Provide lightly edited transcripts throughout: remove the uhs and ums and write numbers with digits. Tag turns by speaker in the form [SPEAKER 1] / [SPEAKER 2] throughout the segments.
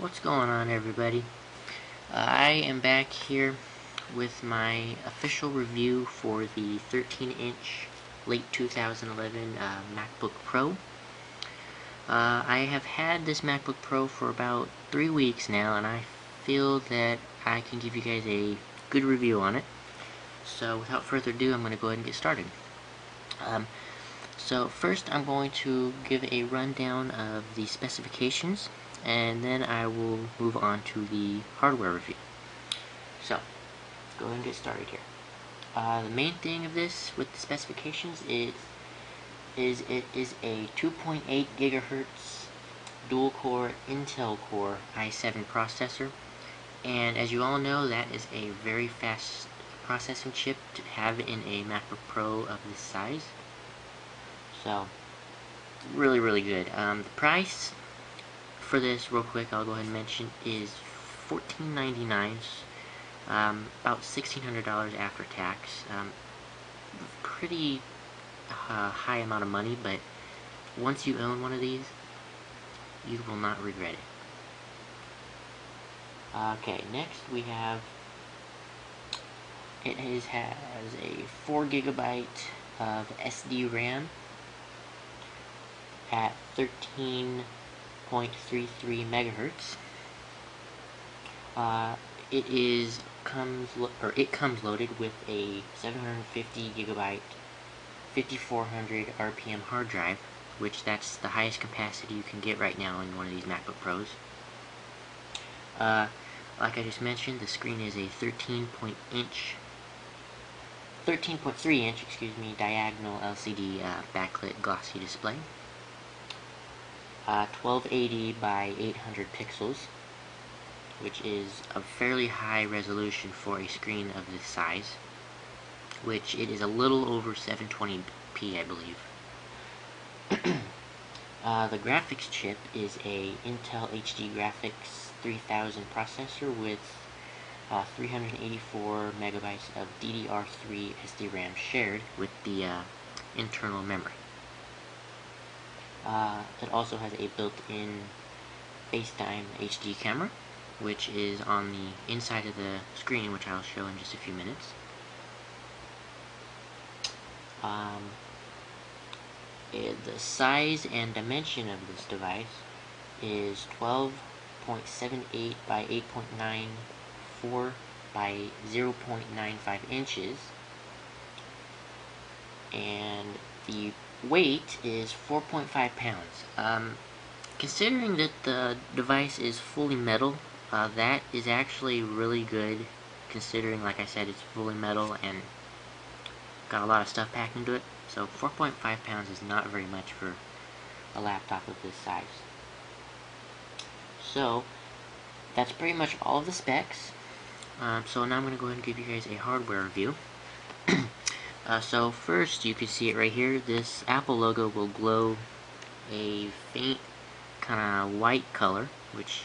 [SPEAKER 1] What's going on, everybody? I am back here with my official review for the 13-inch late 2011 MacBook Pro. I have had this MacBook Pro for about 3 weeks now, and I feel that I can give you guys a good review on it. So without further ado, I'm going to go ahead and get started. So first I'm going to give a rundown of the specifications, and then I will move on to the hardware review. So, let's go ahead and get started here. The main thing of this with the specifications is it is a 2.8 gigahertz dual-core Intel Core i7 processor, and as you all know, that is a very fast processing chip to have in a MacBook Pro of this size. So, really good. The price for this, real quick, I'll go ahead and mention, is $14.99, about $1,600 after tax. Pretty high amount of money, but once you own one of these, you will not regret it. Okay, next we have, it has a 4 GB of SD RAM at 13.33 megahertz. It comes loaded with a 750 gigabyte 5400 RPM hard drive, which that's the highest capacity you can get right now in one of these MacBook Pros. Like I just mentioned, the screen is a 13.3 inch, diagonal LCD backlit glossy display. 1280 by 800 pixels, which is a fairly high resolution for a screen of this size, which it is a little over 720p, I believe. The graphics chip is a Intel HD Graphics 3000 processor with 384 megabytes of DDR3 SD-RAM shared with the internal memory. It also has a built-in FaceTime HD camera, which is on the inside of the screen, which I'll show in just a few minutes. The size and dimension of this device is 12.78 by 8.94 by 0.95 inches, and the weight is 4.5 pounds. Considering that the device is fully metal, that is actually really good, considering, like I said, it's fully metal and got a lot of stuff packed into it. So 4.5 pounds is not very much for a laptop of this size. So that's pretty much all of the specs. So now I'm going to go ahead and give you guys a hardware review. So first, you can see it right here. This Apple logo will glow a faint kind of white color, which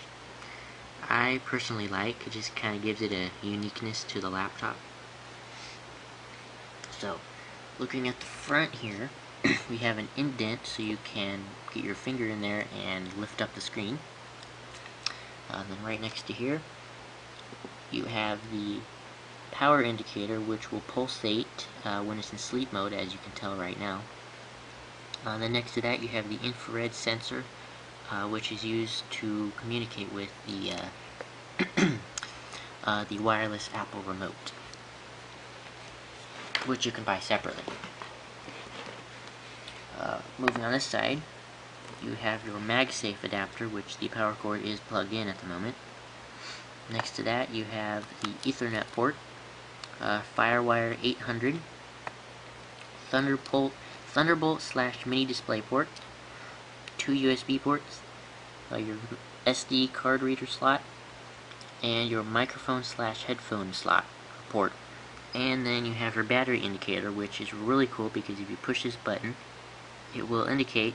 [SPEAKER 1] I personally like. It just kind of gives it a uniqueness to the laptop. So, looking at the front here, we have an indent so you can get your finger in there and lift up the screen. Then right next to here, you have the power indicator, which will pulsate when it's in sleep mode, as you can tell right now. Then next to that, you have the infrared sensor, which is used to communicate with the the wireless Apple remote, which you can buy separately. Moving on this side, you have your MagSafe adapter, which the power cord is plugged in at the moment. Next to that, you have the Ethernet port, FireWire 800, Thunderbolt / mini display port, 2 USB ports, your SD card reader slot, and your microphone / headphone slot port. And then you have your battery indicator, which is really cool because if you push this button, it will indicate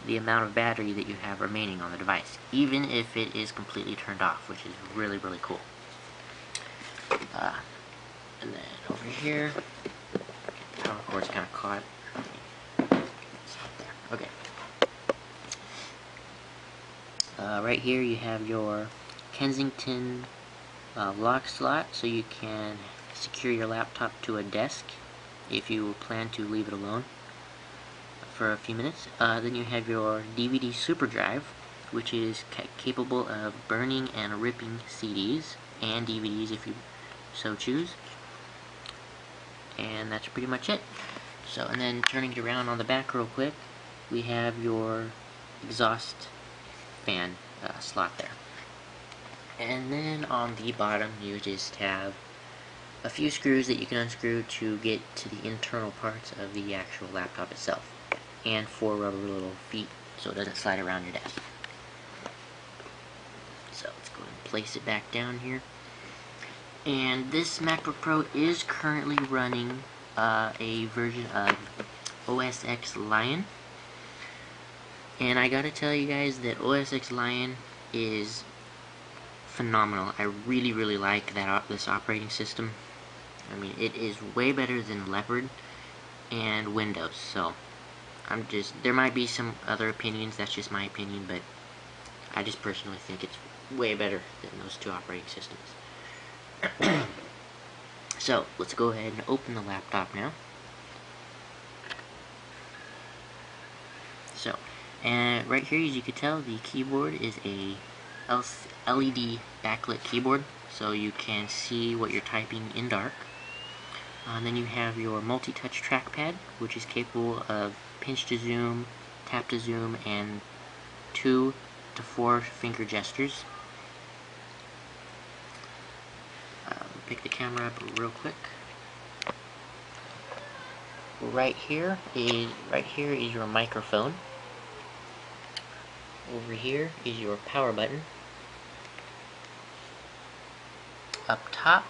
[SPEAKER 1] the amount of battery that you have remaining on the device, even if it is completely turned off, which is really cool. And then over here, the power cord's kind of caught. Stop there. Okay. Right here you have your Kensington lock slot, so you can secure your laptop to a desk if you plan to leave it alone for a few minutes. Then you have your DVD super drive, which is capable of burning and ripping CDs and DVDs if you so choose. And that's pretty much it. So, and then turning it around on the back real quick, we have your exhaust fan slot there. And then on the bottom you just have a few screws that you can unscrew to get to the internal parts of the actual laptop itself, and 4 rubber little feet so it doesn't slide around your desk. So let's go ahead and place it back down here. And this MacBook Pro is currently running a version of OS X Lion. And I gotta tell you guys that OS X Lion is phenomenal. I really like this operating system. I mean, it is way better than Leopard and Windows. So there might be some other opinions, that's just my opinion, but I just personally think it's way better than those two operating systems. So let's go ahead and open the laptop now. So, and right here, as you can tell, the keyboard is a LED backlit keyboard, so you can see what you're typing in dark. And then you have your multi-touch trackpad, which is capable of pinch to zoom, tap to zoom, and 2 to 4 finger gestures. Pick the camera up real quick. Right here is your microphone. Over here is your power button. Up top,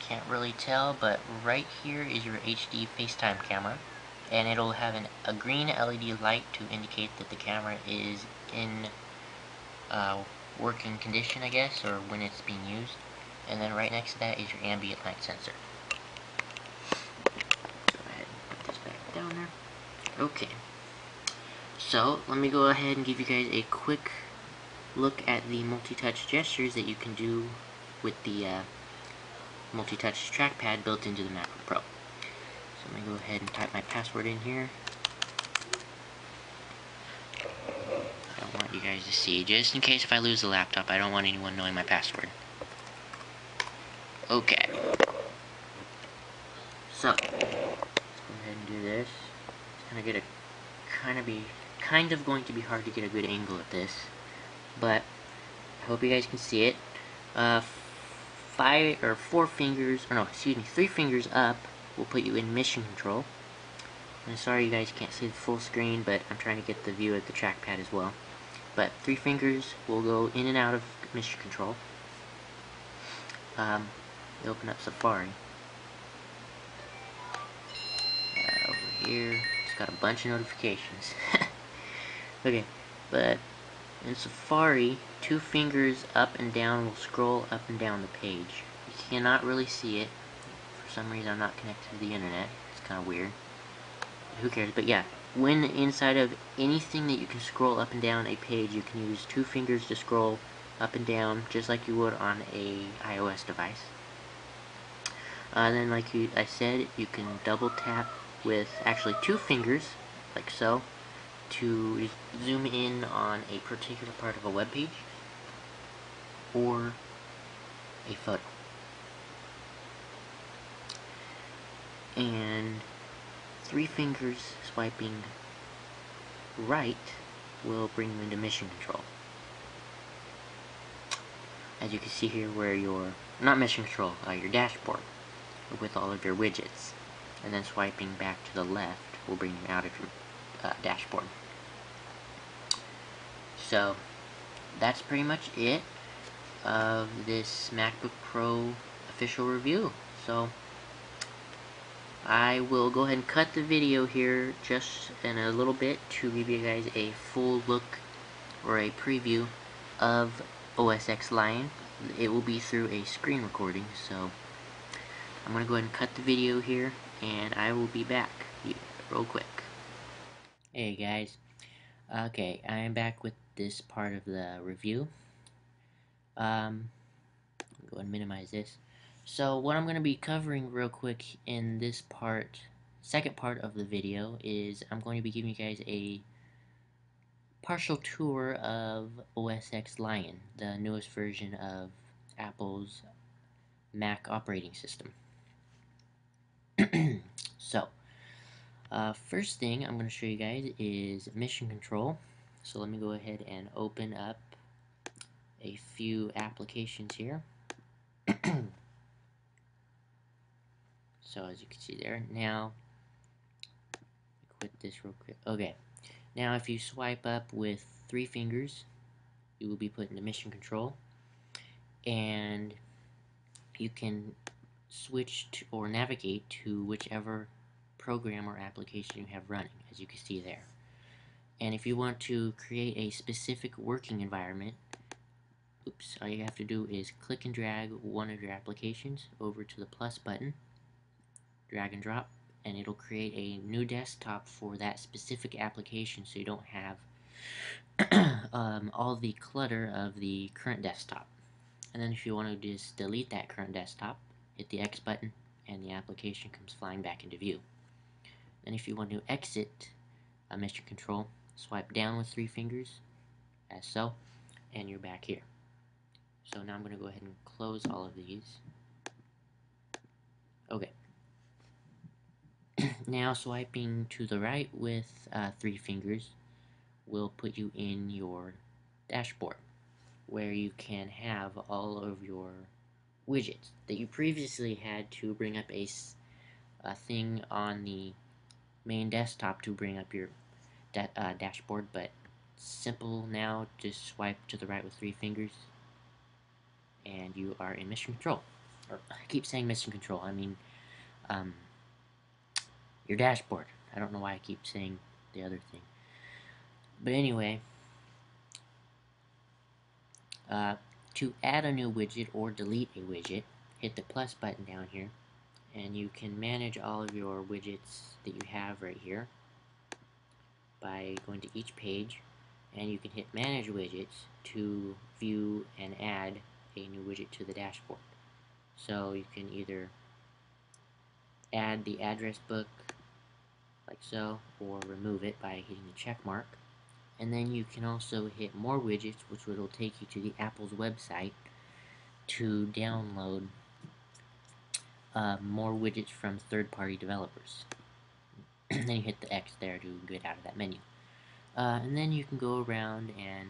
[SPEAKER 1] can't really tell, but right here is your HD FaceTime camera, and it'll have a green LED light to indicate that the camera is in working condition, I guess, or when it's being used. And then right next to that is your ambient light sensor. Go ahead and put this back down there. Okay. So let me go ahead and give you guys a quick look at the multi-touch gestures that you can do with the multi-touch trackpad built into the MacBook Pro. So let me go ahead and type my password in here. I don't want you guys to see, just in case if I lose the laptop, I don't want anyone knowing my password. Okay. So let's go ahead and do this. It's kind of going to be hard to get a good angle at this, but I hope you guys can see it. 3 fingers up will put you in mission control. And sorry you guys can't see the full screen, but I'm trying to get the view of the trackpad as well. But 3 fingers will go in and out of mission control. You open up Safari. Over here, it's got a bunch of notifications. Okay, but in Safari, 2 fingers up and down will scroll up and down the page. You cannot really see it. For some reason, I'm not connected to the internet. It's kind of weird. Who cares? But yeah, when inside of anything that you can scroll up and down a page, you can use 2 fingers to scroll up and down, just like you would on a iOS device. Then, like I said, you can double tap with actually 2 fingers, like so, to zoom in on a particular part of a web page or a photo. And 3 fingers swiping right will bring you into mission control. As you can see here, where your, not mission control, your dashboard with all of your widgets. And then swiping back to the left will bring you out of your dashboard. So that's pretty much it of this MacBook Pro official review. So I will go ahead and cut the video here just in a little bit to give you guys a full look or a preview of OS X Lion. It will be through a screen recording, so I'm going to go ahead and cut the video here, and I will be back real quick. Hey guys, Okay, I am back with this part of the review. Go ahead and minimize this. So what I'm going to be covering real quick in this part, second part of the video, is I'm going to be giving you guys a partial tour of OS X Lion, the newest version of Apple's Mac operating system. So, first thing I'm going to show you guys is mission control. So let me go ahead and open up a few applications here. So as you can see there, now quit this real quick. Okay, now if you swipe up with 3 fingers, you will be put into mission control, and you can switch to, or navigate to whichever program or application you have running, as you can see there. And if you want to create a specific working environment, all you have to do is click and drag one of your applications over to the plus button, drag and drop, and it'll create a new desktop for that specific application, so you don't have all the clutter of the current desktop. And then if you want to just delete that current desktop, hit the X button and the application comes flying back into view. Then if you want to exit mission control, swipe down with 3 fingers, as so, and you're back here. So now I'm going to go ahead and close all of these. Okay. Now swiping to the right with 3 fingers will put you in your dashboard, where you can have all of your widgets that you previously had to bring up a thing on the main desktop to bring up your dashboard, but simple now. Just swipe to the right with 3 fingers and you are in mission control. Or I keep saying mission control, I mean your dashboard. I don't know why I keep saying the other thing. But anyway, to add a new widget or delete a widget, hit the plus button down here, and you can manage all of your widgets that you have right here by going to each page, and you can hit manage widgets to view and add a new widget to the dashboard. So you can either add the address book like so, or remove it by hitting the check mark. And then you can also hit more widgets, which will take you to the Apple's website to download more widgets from third-party developers. Then you hit the X there to get out of that menu. And then you can go around and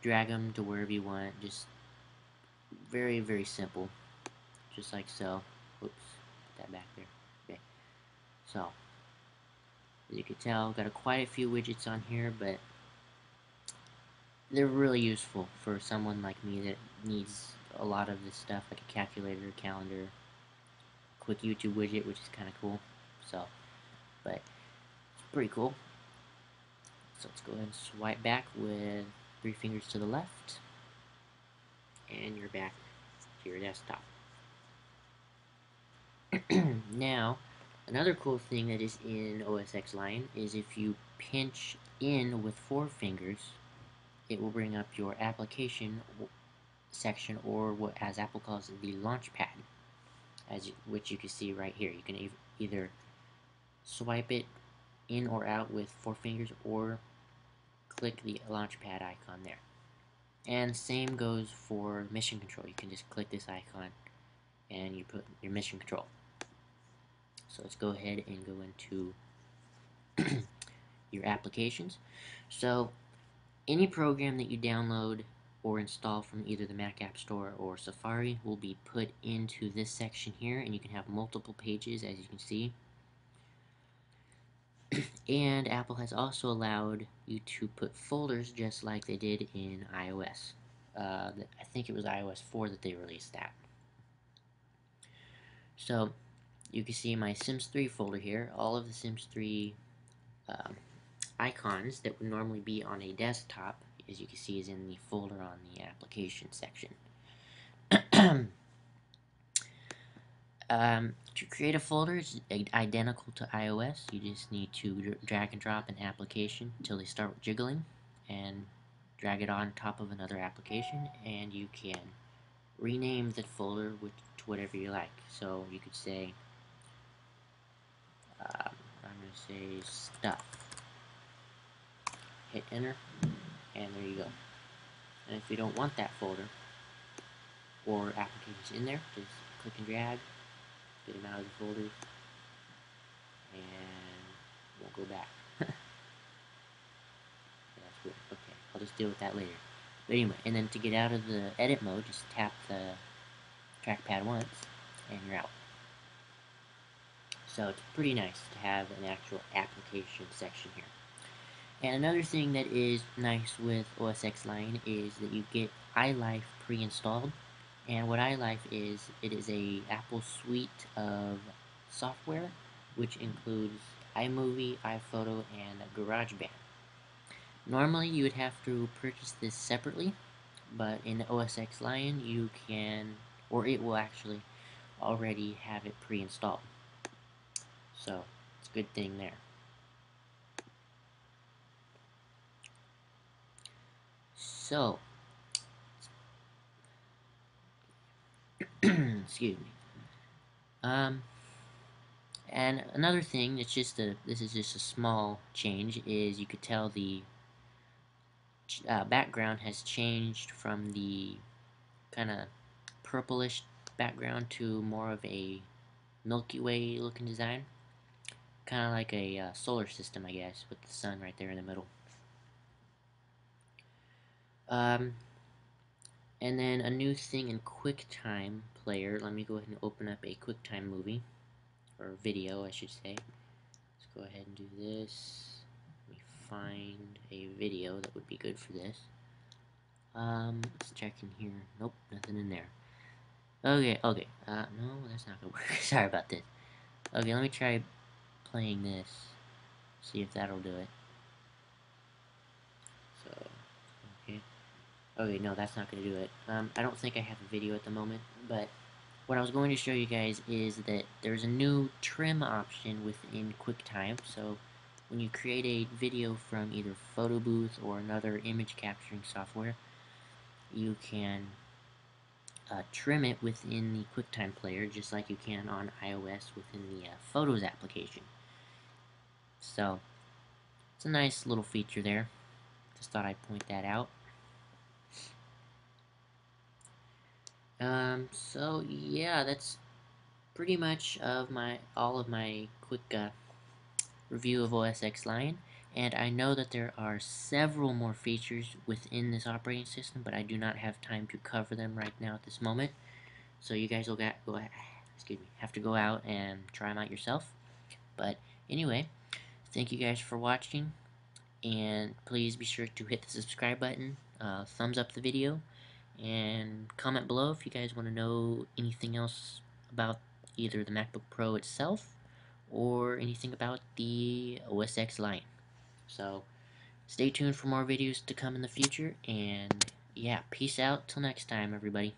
[SPEAKER 1] drag them to wherever you want. Just very, very simple. Just like so. Oops, put that back there. Okay. So, as you can tell, got quite a few widgets on here, but they're really useful for someone like me that needs a lot of this stuff, like a calculator, calendar, quick YouTube widget, which is kind of cool. So, but it's pretty cool. So let's go ahead and swipe back with 3 fingers to the left, and you're back to your desktop. Now, another cool thing that is in OS X Lion is if you pinch in with 4 fingers, it will bring up your application section, or what as Apple calls it, the launch pad, which you can see right here. You can either swipe it in or out with 4 fingers, or click the launch pad icon there. And same goes for mission control. You can just click this icon and you put your mission control. So let's go ahead and go into your applications. So any program that you download or install from either the Mac App Store or Safari will be put into this section here, and you can have multiple pages, as you can see. And Apple has also allowed you to put folders just like they did in iOS. I think it was iOS 4 that they released that. So you can see my Sims 3 folder here. All of the Sims 3 icons that would normally be on a desktop, as you can see, is in the folder on the application section. To create a folder, it's identical to iOS. You just need to drag and drop an application until they start jiggling, and drag it on top of another application, and you can rename the folder to whatever you like. So you could say, I'm going to say stuff. Hit enter, and there you go. And if you don't want that folder or applications in there, just click and drag, get them out of the folder, and won't go back. Yeah, that's weird. Okay, I'll just deal with that later. But anyway, and then to get out of the edit mode, just tap the trackpad once, and you're out. So it's pretty nice to have an actual application section here. And another thing that is nice with OS X Lion is that you get iLife pre-installed. And what iLife is, it is a Apple suite of software, which includes iMovie, iPhoto, and GarageBand. Normally you would have to purchase this separately, but in the OS X Lion you can, or it will actually already have it pre-installed. So it's a good thing there. So, excuse me. And another thing, this is just a small change, is you could tell the background has changed from the kind of purplish background to more of a Milky Way looking design. Kind of like a solar system, I guess, with the sun right there in the middle. And then a new thing in Quicktime player. Let me go ahead and open up a Quicktime movie, or video, I should say. Let's go ahead and do this. Let me find a video that would be good for this. Let's check in here. Nope, nothing in there. Okay. No, that's not gonna work. Sorry about this. Okay, let me try playing this. See if that'll do it. So, okay. Okay, no, that's not going to do it. I don't think I have a video at the moment, but what I was going to show you guys is that there's a new trim option within QuickTime. So when you create a video from either Photo Booth or another image capturing software, you can trim it within the QuickTime player, just like you can on iOS within the Photos application. So it's a nice little feature there. Just thought I'd point that out. So yeah, that's pretty much all of my quick review of OS X Lion. And I know that there are several more features within this operating system, but I do not have time to cover them right now at this moment. So you guys will have to go out and try them out yourself. But anyway, thank you guys for watching, and please be sure to hit the subscribe button, thumbs up the video, and comment below if you guys want to know anything else about either the MacBook Pro itself or anything about the OS X Lion. So stay tuned for more videos to come in the future, and yeah, peace out till next time, everybody.